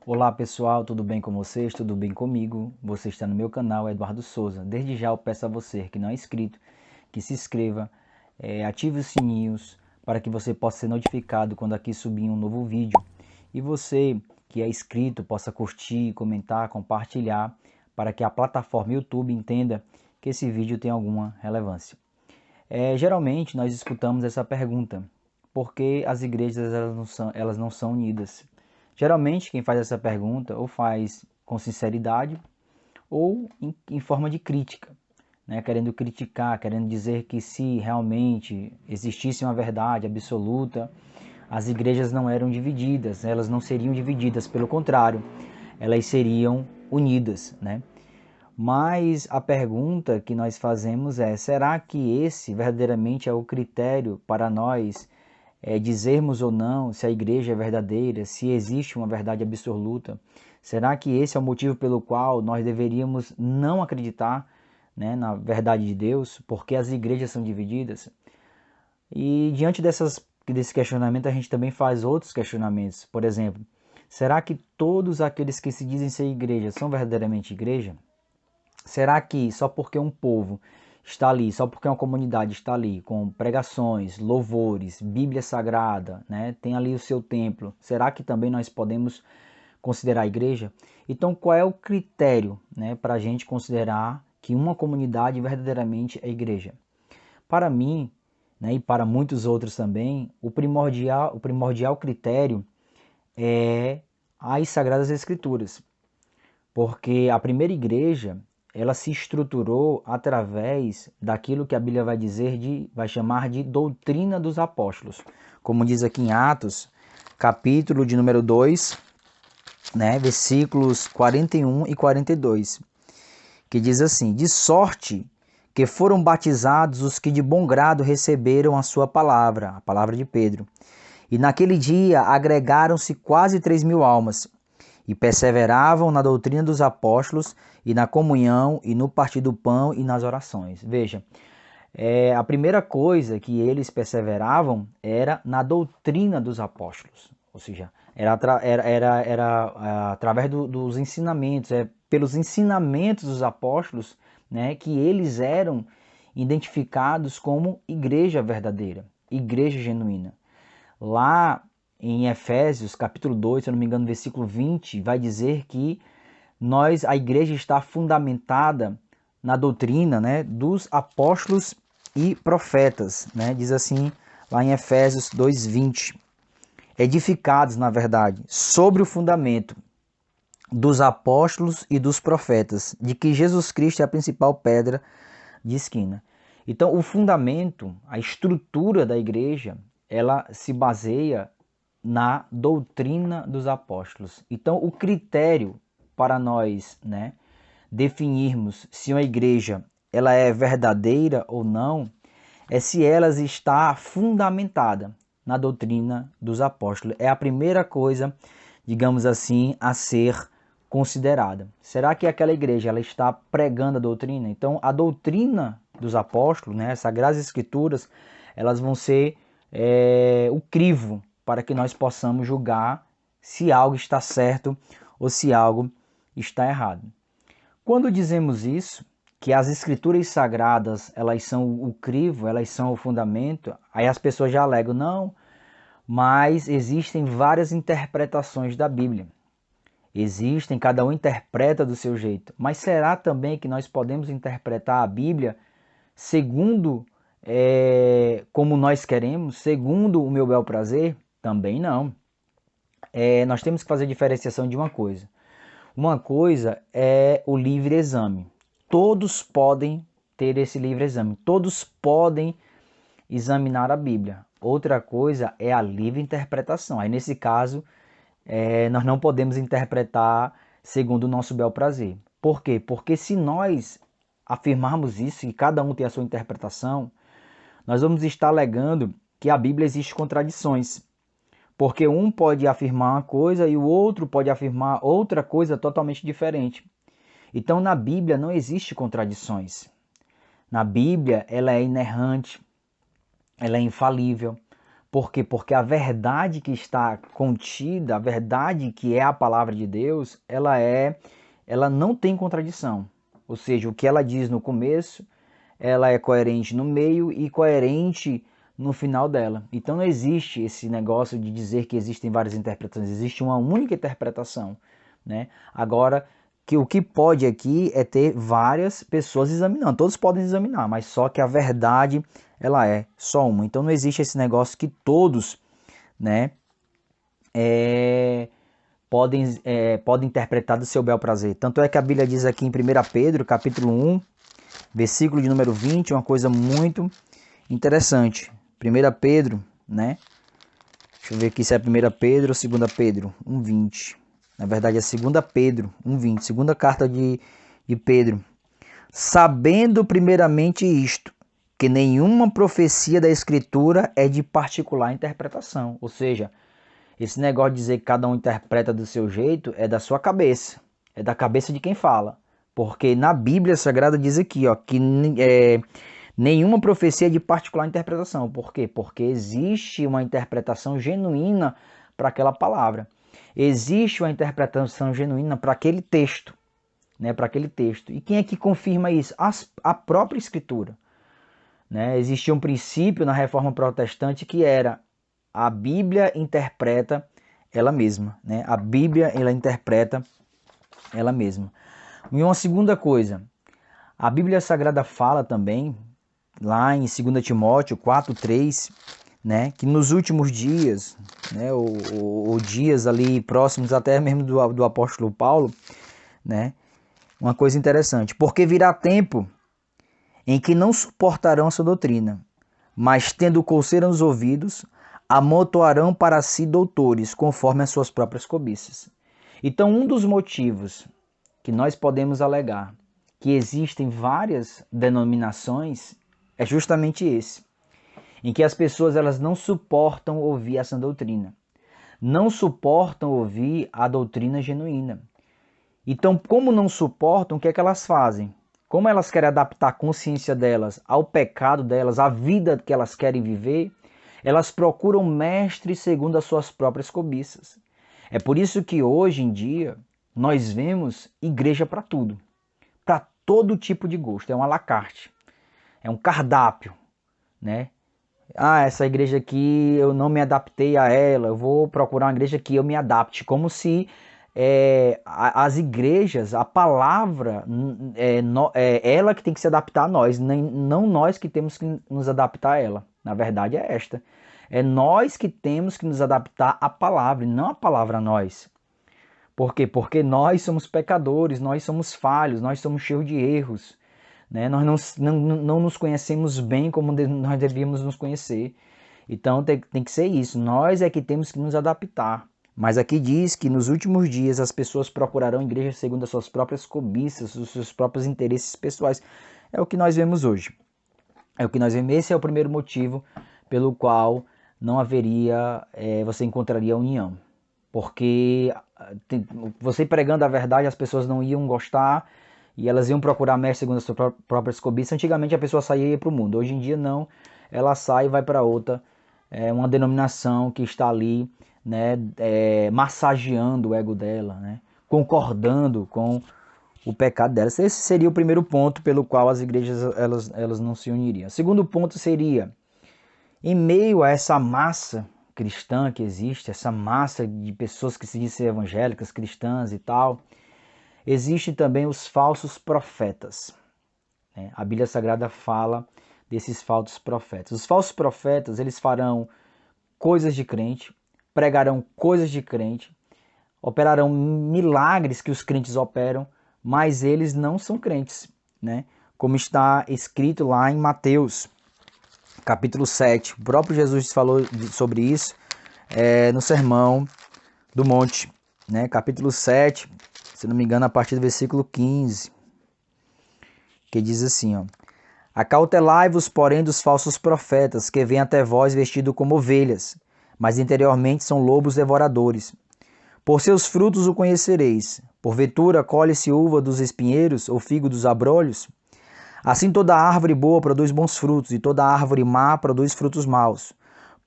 Olá pessoal, tudo bem com vocês? Tudo bem comigo? Você está no meu canal Eduardo Souza. Desde já eu peço a você que não é inscrito, que se inscreva, ative os sininhos para que você possa ser notificado quando aqui subir um novo vídeo. E você que é inscrito possa curtir, comentar, compartilhar para que a plataforma YouTube entenda que esse vídeo tem alguma relevância. Geralmente nós escutamos essa pergunta: por que as igrejas elas não são unidas? Geralmente quem faz essa pergunta ou faz com sinceridade ou em forma de crítica, né? Querendo criticar, querendo dizer que se realmente existisse uma verdade absoluta, as igrejas não eram divididas, elas não seriam divididas, pelo contrário, elas seriam unidas, né? Mas a pergunta que nós fazemos é: será que esse verdadeiramente é o critério para nós dizermos ou não se a igreja é verdadeira, se existe uma verdade absoluta? Será que esse é o motivo pelo qual nós deveríamos não acreditar, né, na verdade de Deus, porque as igrejas são divididas? E diante desse questionamento, a gente também faz outros questionamentos. Por exemplo, será que todos aqueles que se dizem ser igreja são verdadeiramente igreja? Será que só porque um povo está ali, só porque uma comunidade está ali com pregações, louvores, Bíblia Sagrada, né, tem ali o seu templo, será que também nós podemos considerar a igreja? Então, qual é o critério, né, para a gente considerar que uma comunidade verdadeiramente é igreja? Para mim, né, e para muitos outros também, o primordial critério é as Sagradas Escrituras. Porque a primeira igreja, ela se estruturou através daquilo que a Bíblia vai chamar de doutrina dos apóstolos. Como diz aqui em Atos, capítulo de número 2, né, versículos 41 e 42, que diz assim: de sorte que foram batizados os que de bom grado receberam a sua palavra, a palavra de Pedro. E naquele dia agregaram-se quase 3.000 almas, e perseveravam na doutrina dos apóstolos, e na comunhão, e no partir do pão, e nas orações. Veja, a primeira coisa que eles perseveravam era na doutrina dos apóstolos. Ou seja, era através dos ensinamentos, pelos ensinamentos dos apóstolos, né, que eles eram identificados como igreja verdadeira, igreja genuína. Lá em Efésios, capítulo 2, se eu não me engano, versículo 20, vai dizer que a igreja está fundamentada na doutrina, né, dos apóstolos e profetas, né? Diz assim lá em Efésios 2:20, edificados, na verdade, sobre o fundamento dos apóstolos e dos profetas, de que Jesus Cristo é a principal pedra de esquina. Então, o fundamento, a estrutura da igreja, ela se baseia na doutrina dos apóstolos. Então, o critério para nós, né, definirmos se uma igreja ela é verdadeira ou não, é se ela está fundamentada na doutrina dos apóstolos. É a primeira coisa, digamos assim, a ser considerada. Será que aquela igreja ela está pregando a doutrina? Então, a doutrina dos apóstolos, né, as Sagradas Escrituras, elas vão ser o crivo para que nós possamos julgar se algo está certo ou se algo está errado. Quando dizemos isso, que as escrituras sagradas, elas são o crivo, elas são o fundamento, aí as pessoas já alegam: não, mas existem várias interpretações da Bíblia. Existem, cada um interpreta do seu jeito. Mas será também que nós podemos interpretar a Bíblia segundo como nós queremos, segundo o meu bel prazer? Também não. Nós temos que fazer diferenciação de uma coisa. Uma coisa é o livre exame. Todos podem ter esse livre exame. Todos podem examinar a Bíblia. Outra coisa é a livre interpretação. Aí, nesse caso, nós não podemos interpretar segundo o nosso bel prazer. Por quê? Porque se nós afirmarmos isso e cada um tem a sua interpretação, nós vamos estar alegando que a Bíblia existe contradições. Porque um pode afirmar uma coisa e o outro pode afirmar outra coisa totalmente diferente. Então, na Bíblia não existe contradições. Na Bíblia, ela é inerrante, ela é infalível. Por quê? Porque a verdade que está contida, a verdade que é a palavra de Deus, ela não tem contradição. Ou seja, o que ela diz no começo, ela é coerente no meio e coerente no final dela. Então não existe esse negócio de dizer que existem várias interpretações, existe uma única interpretação, né? Agora, que o que pode aqui é ter várias pessoas examinando, todos podem examinar, mas só que a verdade ela é só uma. Então não existe esse negócio que todos, né, podem interpretar do seu bel prazer. Tanto é que a Bíblia diz aqui em 1 Pedro, capítulo 1, versículo de número 20, uma coisa muito interessante. 1 Pedro, né? Deixa eu ver aqui se é 1 Pedro ou 2 Pedro, 1,20. Na verdade é 2 Pedro, 1,20. Segunda carta de Pedro. Sabendo primeiramente isto, que nenhuma profecia da Escritura é de particular interpretação. Ou seja, esse negócio de dizer que cada um interpreta do seu jeito é da sua cabeça. É da cabeça de quem fala. Porque na Bíblia Sagrada diz aqui, ó, que nenhuma profecia é de particular interpretação. Por quê? Porque existe uma interpretação genuína para aquela palavra. Existe uma interpretação genuína para aquele texto. Né, para aquele texto. E quem é que confirma isso? A própria Escritura. Né? Existia um princípio na Reforma Protestante que era a Bíblia interpreta ela mesma. Né? A Bíblia ela interpreta ela mesma. E uma segunda coisa, a Bíblia Sagrada fala também, lá em 2 Timóteo 4,3, né, que nos últimos dias, né, ou dias ali próximos até mesmo do apóstolo Paulo, né, uma coisa interessante, porque virá tempo em que não suportarão essa doutrina, mas tendo coceira nos ouvidos, amontoarão para si doutores, conforme as suas próprias cobiças. Então, um dos motivos que nós podemos alegar que existem várias denominações é justamente esse, em que as pessoas elas não suportam ouvir essa doutrina, não suportam ouvir a doutrina genuína. Então, como não suportam, o que é que elas fazem? Como elas querem adaptar a consciência delas ao pecado delas, à vida que elas querem viver, elas procuram mestres segundo as suas próprias cobiças. É por isso que hoje em dia nós vemos igreja para tudo, para todo tipo de gosto, é um à la carte, é um cardápio, né? Ah, essa igreja aqui eu não me adaptei a ela, eu vou procurar uma igreja que eu me adapte, como se as igrejas, a palavra, ela que tem que se adaptar a nós, não nós que temos que nos adaptar a ela. Na verdade é esta. É nós que temos que nos adaptar à palavra, e não a palavra a nós. Por quê? Porque nós somos pecadores, nós somos falhos, nós somos cheios de erros. Né? Nós não nos conhecemos bem como nós devíamos nos conhecer. Então tem que ser isso. Nós é que temos que nos adaptar. Mas aqui diz que nos últimos dias as pessoas procurarão igrejas segundo as suas próprias cobiças, os seus próprios interesses pessoais. É o que nós vemos hoje. É o que nós vemos. Esse é o primeiro motivo pelo qual não haveria, você encontraria união. Porque você pregando a verdade, as pessoas não iam gostar e elas iam procurar mestre segundo as suas próprias cobiças. Antigamente a pessoa saía e ia para o mundo. Hoje em dia não, ela sai e vai para outra, uma denominação que está ali, né, massageando o ego dela, né, concordando com o pecado dela. Esse seria o primeiro ponto pelo qual as igrejas elas não se uniriam. O segundo ponto seria, em meio a essa massa cristã que existe, essa massa de pessoas que se dizem evangélicas, cristãs e tal, existem também os falsos profetas. A Bíblia Sagrada fala desses falsos profetas. Os falsos profetas, eles farão coisas de crente, pregarão coisas de crente, operarão milagres que os crentes operam, mas eles não são crentes, né? Como está escrito lá em Mateus, capítulo 7. O próprio Jesus falou sobre isso no Sermão do Monte, né? Capítulo 7, se não me engano, a partir do versículo 15, que diz assim, ó: Acautelai-vos, porém, dos falsos profetas, que vêm até vós vestidos como ovelhas, mas interiormente são lobos devoradores. Por seus frutos o conhecereis. Porventura colhe-se uva dos espinheiros, ou figo dos abrolhos? Assim toda árvore boa produz bons frutos, e toda árvore má produz frutos maus.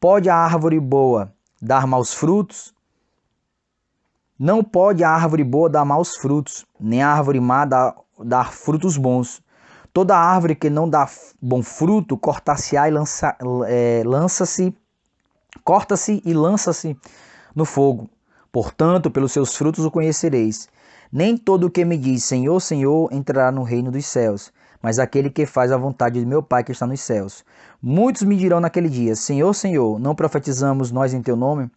Pode a árvore boa dar maus frutos? Não pode a árvore boa dar maus frutos, nem a árvore má dar frutos bons. Toda árvore que não dá bom fruto, corta-se-á e corta-se e lança-se no fogo. Portanto, pelos seus frutos o conhecereis. Nem todo o que me diz Senhor, Senhor entrará no reino dos céus, mas aquele que faz a vontade de meu Pai que está nos céus. Muitos me dirão naquele dia, Senhor, Senhor, não profetizamos nós em teu nome?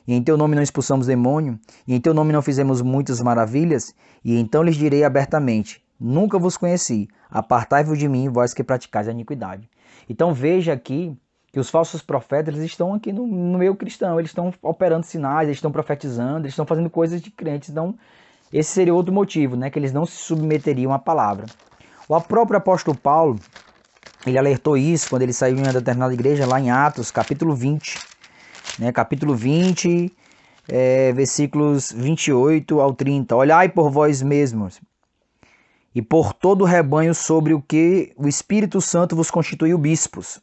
E em teu nome não expulsamos demônio? E em teu nome não fizemos muitas maravilhas? E então lhes direi abertamente, nunca vos conheci, apartai-vos de mim, vós que praticais a iniquidade. Então veja aqui que os falsos profetas eles estão aqui no meio cristão, eles estão operando sinais, eles estão profetizando, eles estão fazendo coisas de crentes. Então esse seria outro motivo, né, que eles não se submeteriam à palavra. O próprio apóstolo Paulo, ele alertou isso quando ele saiu em uma determinada igreja, lá em Atos, capítulo 20. Né, capítulo 20, versículos 28 ao 30. Olhai por vós mesmos e por todo o rebanho sobre o que o Espírito Santo vos constituiu bispos,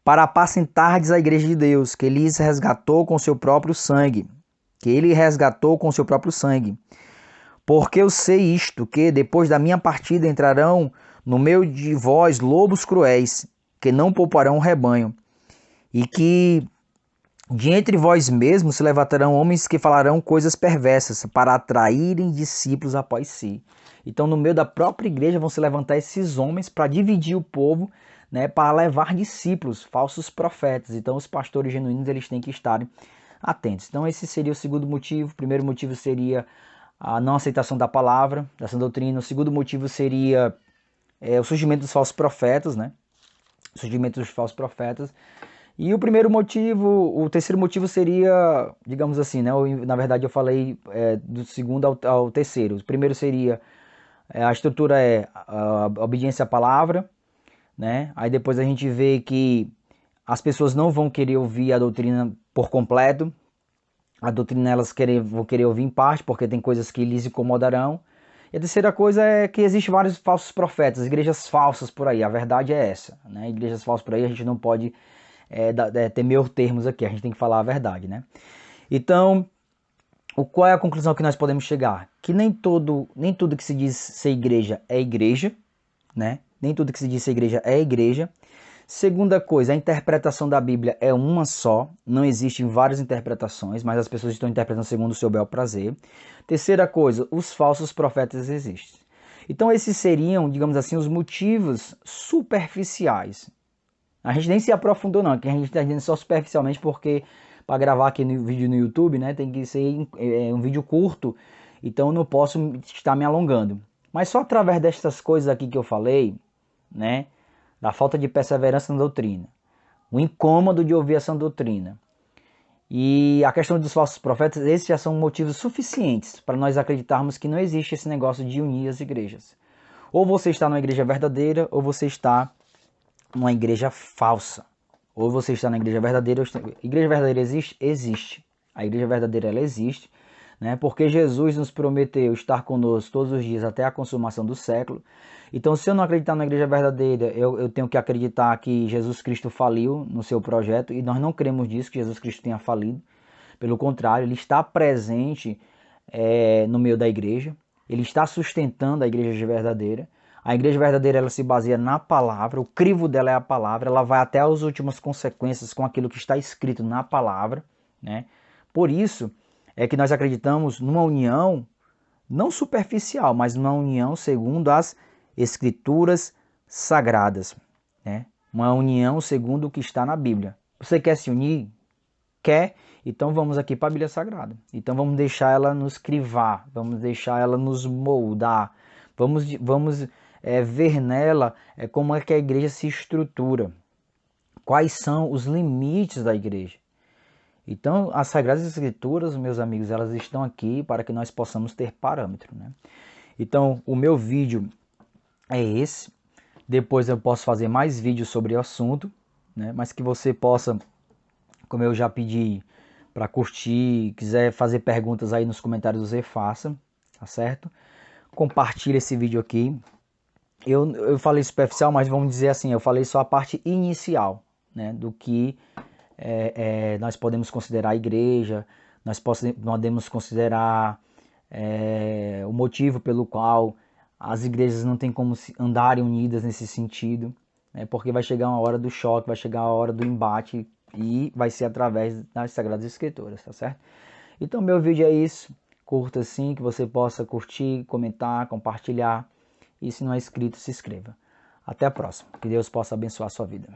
para apacentardes a igreja de Deus, que ele resgatou com seu próprio sangue. Porque eu sei isto, que depois da minha partida entrarão no meio de vós lobos cruéis, que não pouparão o rebanho, e que de entre vós mesmos se levantarão homens que falarão coisas perversas, para atraírem discípulos após si. Então, no meio da própria igreja vão se levantar esses homens para dividir o povo, né, para levar discípulos, falsos profetas. Então, os pastores genuínos eles têm que estar atentos. Então, esse seria o segundo motivo. O primeiro motivo seria a não aceitação da palavra, dessa doutrina. O segundo motivo seria o surgimento dos falsos profetas, né? O surgimento dos falsos profetas. E o terceiro motivo seria, digamos assim, né? Na verdade eu falei do segundo ao terceiro. O primeiro seria, a estrutura a obediência à palavra, né? Aí depois a gente vê que as pessoas não vão querer ouvir a doutrina por completo. A doutrina elas vão querer ouvir em parte, porque tem coisas que lhes incomodarão. E a terceira coisa é que existem vários falsos profetas, igrejas falsas por aí. A verdade é essa, né? Igrejas falsas por aí a gente não pode ter meio termos aqui, a gente tem que falar a verdade, né? Então, qual é a conclusão que nós podemos chegar? Que nem tudo que se diz ser igreja é igreja, né? Nem tudo que se diz ser igreja é igreja. Segunda coisa, a interpretação da Bíblia é uma só, não existem várias interpretações, mas as pessoas estão interpretando segundo o seu bel prazer. Terceira coisa, os falsos profetas existem. Então esses seriam, digamos assim, os motivos superficiais. A gente nem se aprofundou não, que a gente está dizendo só superficialmente porque para gravar aqui no vídeo no YouTube, né, tem que ser um vídeo curto, então eu não posso estar me alongando. Mas só através destas coisas aqui que eu falei, né, da falta de perseverança na doutrina, o incômodo de ouvir essa doutrina e a questão dos falsos profetas, esses já são motivos suficientes para nós acreditarmos que não existe esse negócio de unir as igrejas. Ou você está numa igreja verdadeira, ou você está numa igreja falsa. Ou você está na igreja verdadeira. Igreja verdadeira existe? Existe. A igreja verdadeira ela existe, né? Porque Jesus nos prometeu estar conosco todos os dias até a consumação do século. Então, se eu não acreditar na igreja verdadeira, eu tenho que acreditar que Jesus Cristo faliu no seu projeto, e nós não cremos disso, que Jesus Cristo tenha falido. Pelo contrário, ele está presente no meio da igreja, ele está sustentando a igreja verdadeira. A igreja verdadeira ela se baseia na palavra, o crivo dela é a palavra, ela vai até as últimas consequências com aquilo que está escrito na palavra, né? Por isso é que nós acreditamos numa união, não superficial, mas numa união segundo as Escrituras sagradas, né? Uma união segundo o que está na Bíblia. Você quer se unir? Quer? Então vamos aqui para a Bíblia Sagrada. Então vamos deixar ela nos crivar, vamos deixar ela nos moldar, vamos ver nela como é que a igreja se estrutura, quais são os limites da igreja. Então as Sagradas Escrituras, meus amigos, elas estão aqui para que nós possamos ter parâmetro, né? Então o meu vídeo é esse. Depois eu posso fazer mais vídeos sobre o assunto, né? Mas que você possa, como eu já pedi, para curtir, quiser fazer perguntas aí nos comentários, você faça, tá certo? Compartilhe esse vídeo aqui. Eu falei superficial, mas vamos dizer assim, eu falei só a parte inicial, né? Do que nós podemos considerar a igreja, nós podemos considerar o motivo pelo qual as igrejas não têm como andarem unidas nesse sentido, né? Porque vai chegar uma hora do choque, vai chegar a hora do embate e vai ser através das Sagradas Escrituras, tá certo? Então meu vídeo é isso, curta assim, que você possa curtir, comentar, compartilhar e se não é inscrito, se inscreva. Até a próxima, que Deus possa abençoar a sua vida.